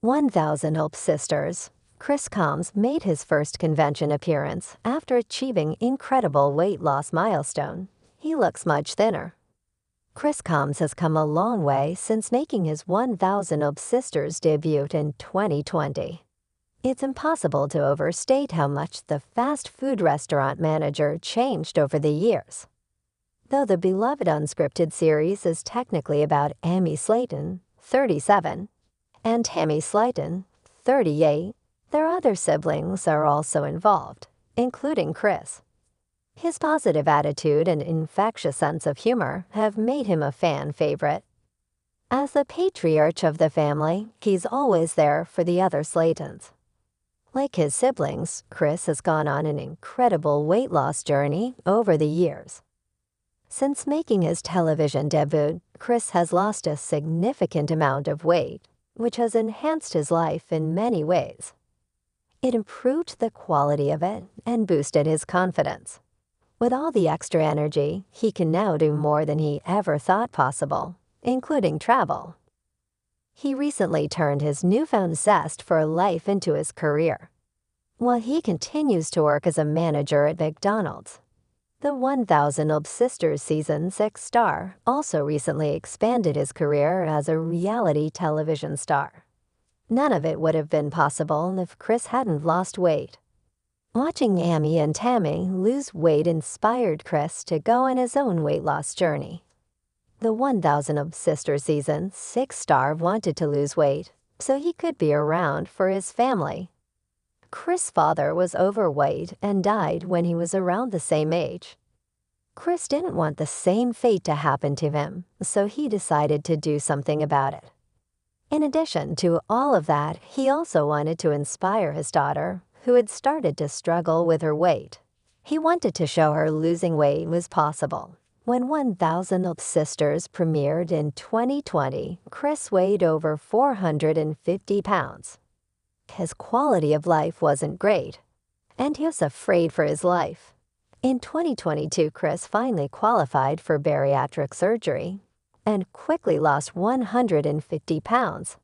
1000 Olp Sisters. Chris Combs made his first convention appearance after achieving incredible weight loss milestone. He looks much thinner. Chris Combs has come a long way since making his 1000 Olp Sisters debut in 2020. It's impossible to overstate how much the fast food restaurant manager changed over the years. Though the beloved unscripted series is technically about Amy Slayton, 37, and Tammy Slayton, 38, their other siblings are also involved, including Chris. His positive attitude and infectious sense of humor have made him a fan favorite. As the patriarch of the family, he's always there for the other Slaytons. Like his siblings, Chris has gone on an incredible weight loss journey over the years. Since making his television debut, Chris has lost a significant amount of weight, which has enhanced his life in many ways. It improved the quality of it and boosted his confidence. With all the extra energy, he can now do more than he ever thought possible, including travel. He recently turned his newfound zest for life into his career. While he continues to work as a manager at McDonald's, the 1000 Olp Sisters Season 6 star also recently expanded his career as a reality television star. None of it would have been possible if Chris hadn't lost weight. Watching Amy and Tammy lose weight inspired Chris to go on his own weight loss journey. The 1000 Olp Sisters Season 6 star wanted to lose weight so he could be around for his family. Chris' father was overweight and died when he was around the same age. Chris didn't want the same fate to happen to him, so he decided to do something about it. In addition to all of that, he also wanted to inspire his daughter, who had started to struggle with her weight. He wanted to show her losing weight was possible. When 1000 Olp Sisters premiered in 2020, Chris weighed over 450 pounds. His quality of life wasn't great, and he was afraid for his life. In 2022, Chris finally qualified for bariatric surgery and quickly lost 150 pounds.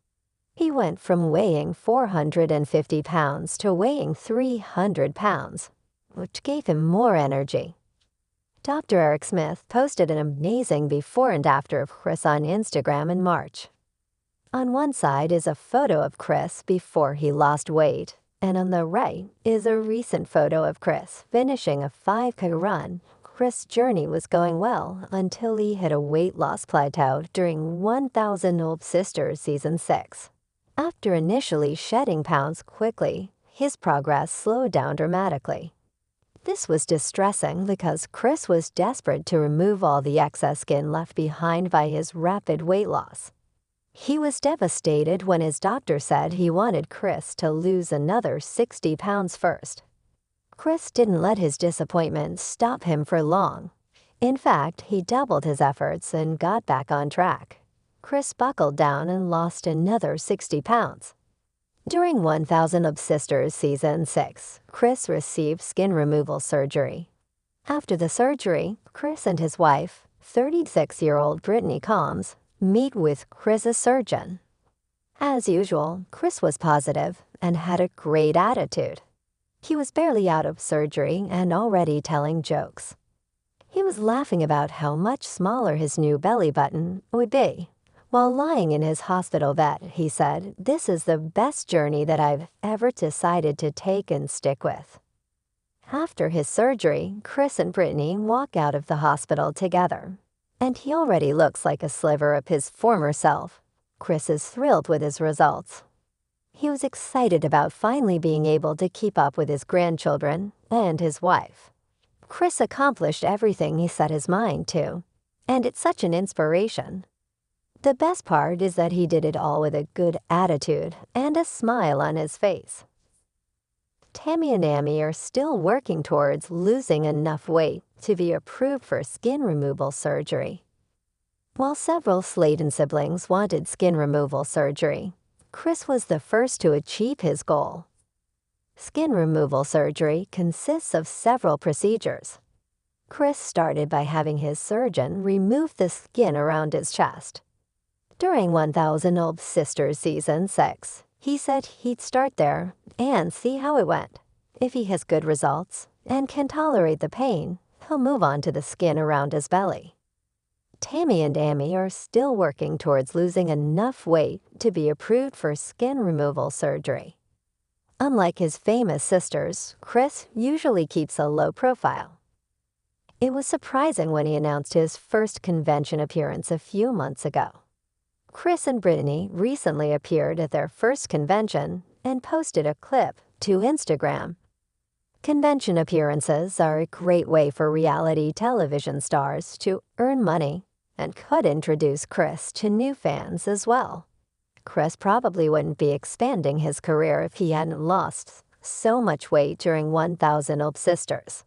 He went from weighing 450 pounds to weighing 300 pounds, which gave him more energy. Dr. Eric Smith posted an amazing before and after of Chris on Instagram in March. On one side is a photo of Chris before he lost weight, and on the right is a recent photo of Chris finishing a 5K run. Chris' journey was going well until he hit a weight loss plateau during 1000 Olp Sisters Season 6. After initially shedding pounds quickly, his progress slowed down dramatically. This was distressing because Chris was desperate to remove all the excess skin left behind by his rapid weight loss. He was devastated when his doctor said he wanted Chris to lose another 60 pounds first. Chris didn't let his disappointment stop him for long. In fact, he doubled his efforts and got back on track. Chris buckled down and lost another 60 pounds. During 1000 Olp Sisters Season 6, Chris received skin removal surgery. After the surgery, Chris and his wife, 36-year-old Brittany Combs, meet with Chris's surgeon. As usual, Chris was positive and had a great attitude. He was barely out of surgery and already telling jokes. He was laughing about how much smaller his new belly button would be. While lying in his hospital bed, he said, "This is the best journey that I've ever decided to take and stick with." After his surgery, Chris and Brittany walk out of the hospital together, and he already looks like a sliver of his former self. Chris is thrilled with his results. He was excited about finally being able to keep up with his grandchildren and his wife. Chris accomplished everything he set his mind to, and it's such an inspiration. The best part is that he did it all with a good attitude and a smile on his face. Tammy and Amy are still working towards losing enough weight to be approved for skin removal surgery. While several Slayton siblings wanted skin removal surgery, Chris was the first to achieve his goal. Skin removal surgery consists of several procedures. Chris started by having his surgeon remove the skin around his chest. During 1000 Olp Sisters Season 6, He said he'd start there and see how it went. If he has good results and can tolerate the pain, he'll move on to the skin around his belly. Tammy and Amy are still working towards losing enough weight to be approved for skin removal surgery. Unlike his famous sisters, Kris usually keeps a low profile. It was surprising when he announced his first convention appearance a few months ago. Kris and Brittany recently appeared at their first convention and posted a clip to Instagram. Convention appearances are a great way for reality television stars to earn money and could introduce Kris to new fans as well. Kris probably wouldn't be expanding his career if he hadn't lost so much weight during 1000 Olp Sisters.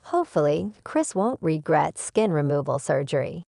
Hopefully, Kris won't regret skin removal surgery.